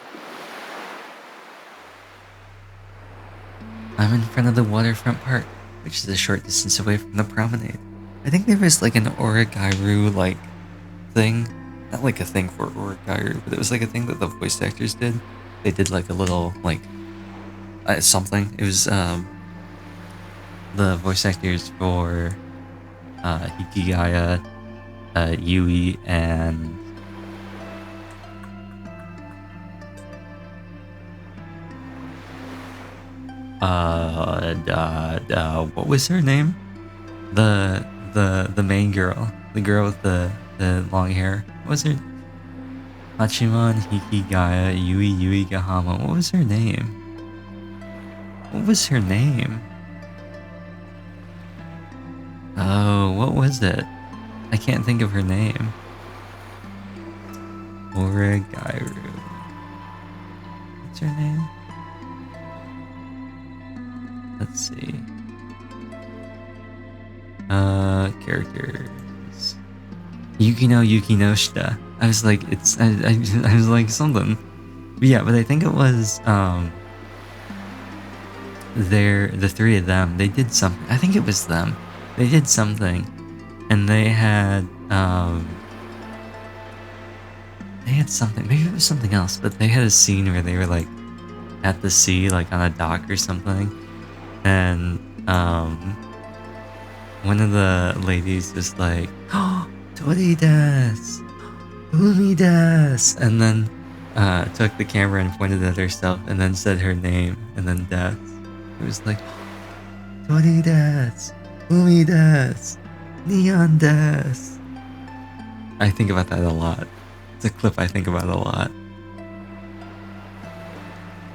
I'm in front of the waterfront park, which is a short distance away from the promenade. I think there was like an origairu like thing. Not like a thing for origairu, but it was like a thing that the voice actors did. They did like a little like something. It was the voice actors for Hikigaya, Yui, and what was her name? The main girl, the girl with the long hair. What was her? Hachima and Hikigaya, Yui Gahama. What was her name? What was her name? Oh, what was it? I can't think of her name. Origairu. What's her name? Let's see. Characters. Yukino Yukinoshita. I was like, I was like something. But yeah, but I think it was, the three of them, they did something. I think it was them. They did something. And they had, they had something, maybe it was something else, but they had a scene where they were like at the sea, like on a dock or something, and one of the ladies was like, "Oh, Tori desu, Umi desu," and then took the camera and pointed at herself, and then said her name, and then death. It was like, "Tori desu, Umi desu, Neon desu." I think about that a lot. It's a clip I think about a lot.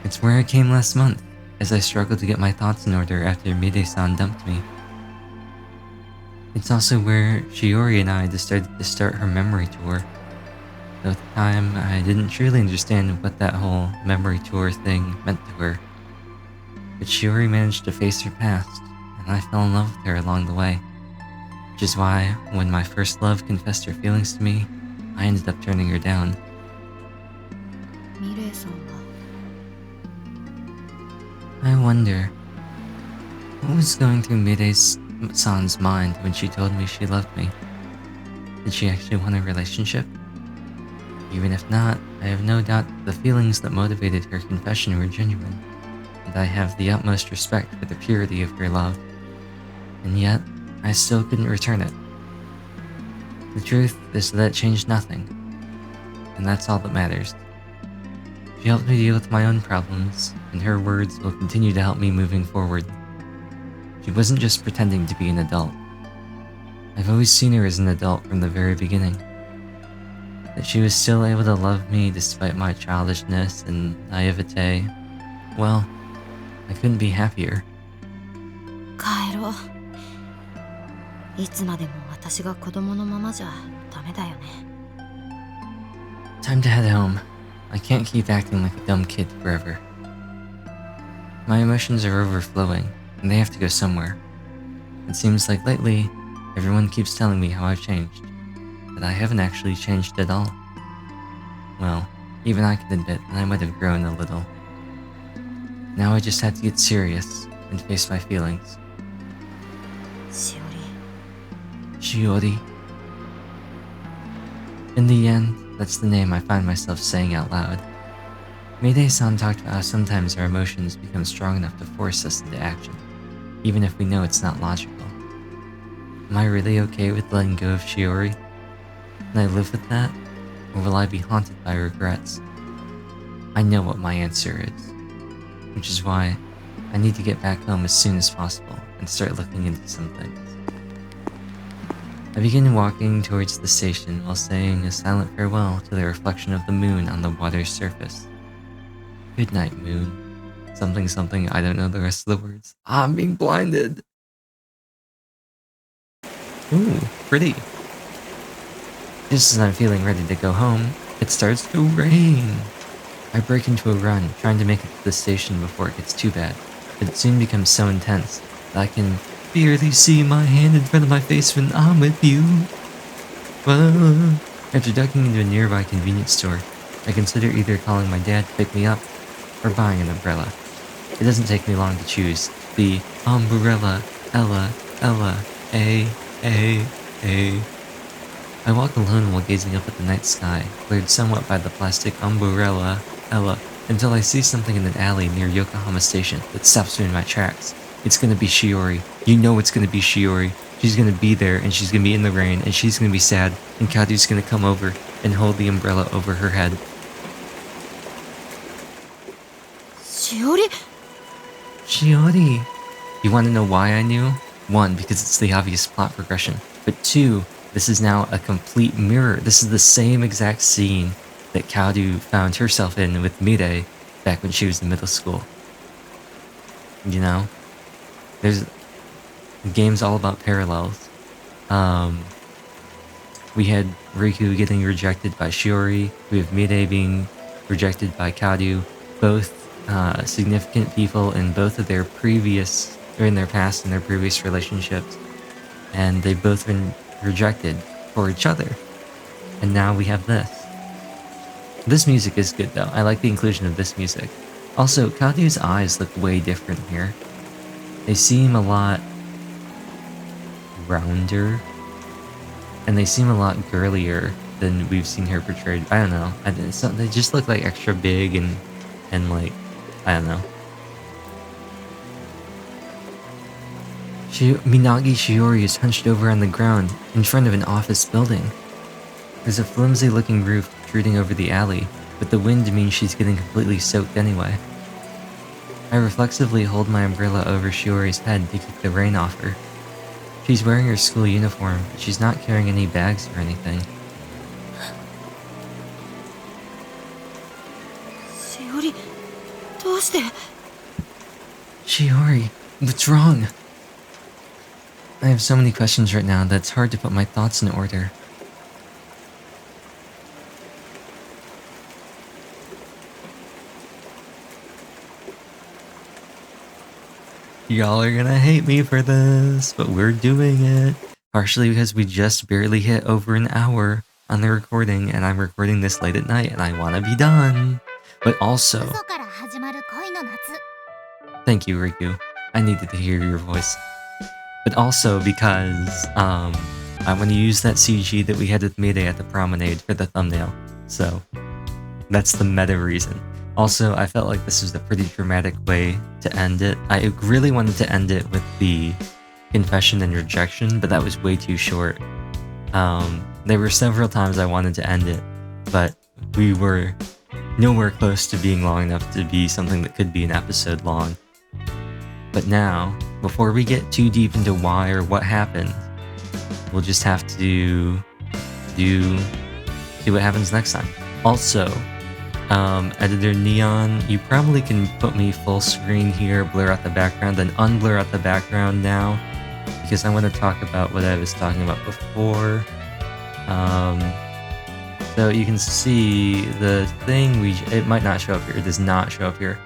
It's where I came last month, as I struggled to get my thoughts in order after Mirei-san dumped me. It's also where Shiori and I decided to start her memory tour. Though at the time, I didn't truly understand what that whole memory tour thing meant to her. But Shiori managed to face her past, and I fell in love with her along the way. Which is why, when my first love confessed her feelings to me, I ended up turning her down. Mirei-san wa. I wonder, what was going through Mirei-san's mind when she told me she loved me? Did she actually want a relationship? Even if not, I have no doubt that the feelings that motivated her confession were genuine, and I have the utmost respect for the purity of her love. And yet, I still couldn't return it. The truth is that it changed nothing, and that's all that matters. She helped me deal with my own problems, and her words will continue to help me moving forward. She wasn't just pretending to be an adult. I've always seen her as an adult from the very beginning. That she was still able to love me despite my childishness and naivete, well, I couldn't be happier. 帰ろう。いつまでも私が子供のままじゃダメだよね。Time to head home. I can't keep acting like a dumb kid forever. My emotions are overflowing, and they have to go somewhere. It seems like lately, everyone keeps telling me how I've changed, but I haven't actually changed at all. Well, even I can admit that I might have grown a little. Now I just had to get serious and face my feelings. しおり。 Shiori. In the end, that's the name I find myself saying out loud. Mirei-san talked about how sometimes our emotions become strong enough to force us into action, even if we know it's not logical. Am I really okay with letting go of Shiori? Can I live with that? Or will I be haunted by regrets? I know what my answer is, which is why I need to get back home as soon as possible and start looking into some things. I begin walking towards the station while saying a silent farewell to the reflection of the moon on the water's surface. Good night, moon. Something something, I don't know the rest of the words. I'm being blinded! Ooh, pretty. Just as I'm feeling ready to go home, it starts to rain. I break into a run, trying to make it to the station before it gets too bad, but it soon becomes so intense that I can barely see my hand in front of my face when I'm with you. Well, after ducking into a nearby convenience store, I consider either calling my dad to pick me up or buying an umbrella. It doesn't take me long to choose the umbrella, Ella, A. I walk alone while gazing up at the night sky, cleared somewhat by the plastic umbrella, Ella, until I see something in an alley near Yokohama Station that stops me in my tracks. It's gonna be Shiori. You know it's gonna be Shiori. She's gonna be there, and she's gonna be in the rain, and she's gonna be sad, and Kadu's gonna come over and hold the umbrella over her head. しおり。 Shiori! You wanna know why I knew? 1, because it's the obvious plot progression, but 2, this is now a complete mirror. This is the same exact scene that Kaoru found herself in with Mirei back when she was in middle school. You know? The game's all about parallels. We had Riku getting rejected by Shiori, we have Mirei being rejected by Kaoru, both significant people in both of their previous, or in their past and their previous relationships, and they've both been rejected for each other. And now we have this. This music is good though. I like the inclusion of this music. Also, Kaoru's eyes look way different here. They seem a lot rounder, and they seem a lot girlier than we've seen her portrayed. I don't know. They just look like extra big and like, I don't know. Minagi Shiori is hunched over on the ground in front of an office building. There's a flimsy-looking roof protruding over the alley, but the wind means she's getting completely soaked anyway. I reflexively hold my umbrella over Shiori's head to keep the rain off her. She's wearing her school uniform, but she's not carrying any bags or anything. Shiori, どうして? Shiori, what's wrong? I have so many questions right now that it's hard to put my thoughts in order. Y'all are gonna hate me for this, but we're doing it. Partially because we just barely hit over an hour on the recording, and I'm recording this late at night, and I want to be done. But also... Thank you, Riku. I needed to hear your voice. But also because I want to use that CG that we had with Mirei at the promenade for the thumbnail. So that's the meta reason. Also, I felt like this was a pretty dramatic way to end it. I really wanted to end it with the confession and rejection, but that was way too short. There were several times I wanted to end it, but we were nowhere close to being long enough to be something that could be an episode long. But now, before we get too deep into why or what happened, we'll just have to see what happens next time. Also, editor Neon, you probably can put me full screen here, blur out the background, then unblur out the background now, because I want to talk about what I was talking about before. So you can see the thing it might not show up here, it does not show up here,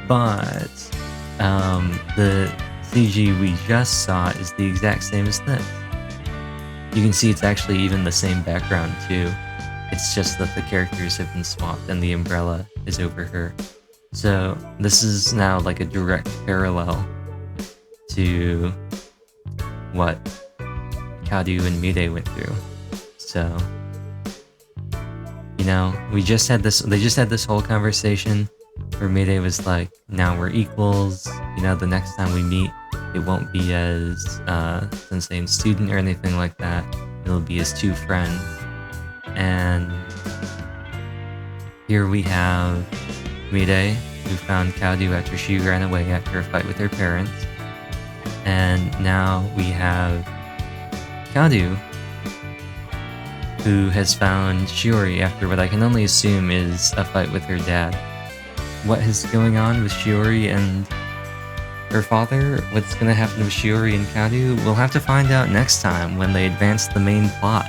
but the CG we just saw is the exact same as this. You can see it's actually even the same background too. It's just that the characters have been swapped and the umbrella is over her. So this is now like a direct parallel to what Kaoru and Mirei went through. So, you know, they just had this whole conversation where Mirei was like, now we're equals, you know, the next time we meet, it won't be as sensei and student or anything like that. It'll be as two friends. And here we have Mirei, who found Kaoru after she ran away after a fight with her parents. And now we have Kaoru, who has found Shiori after what I can only assume is a fight with her dad. What is going on with Shiori and her father? What's going to happen with Shiori and Kaoru? We'll have to find out next time when they advance the main plot.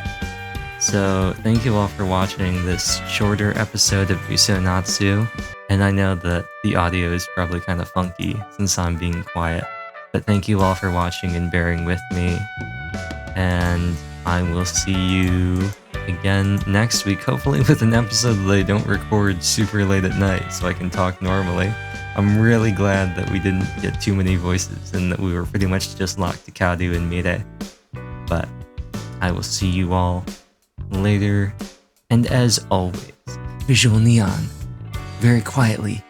So thank you all for watching this shorter episode of UsoNatsu, and I know that the audio is probably kind of funky since I'm being quiet, but thank you all for watching and bearing with me, and I will see you again next week, hopefully with an episode that I don't record super late at night so I can talk normally. I'm really glad that we didn't get too many voices and that we were pretty much just locked to Kaoru and Mirei. But I will see you all later, and as always, Visual Neon, very quietly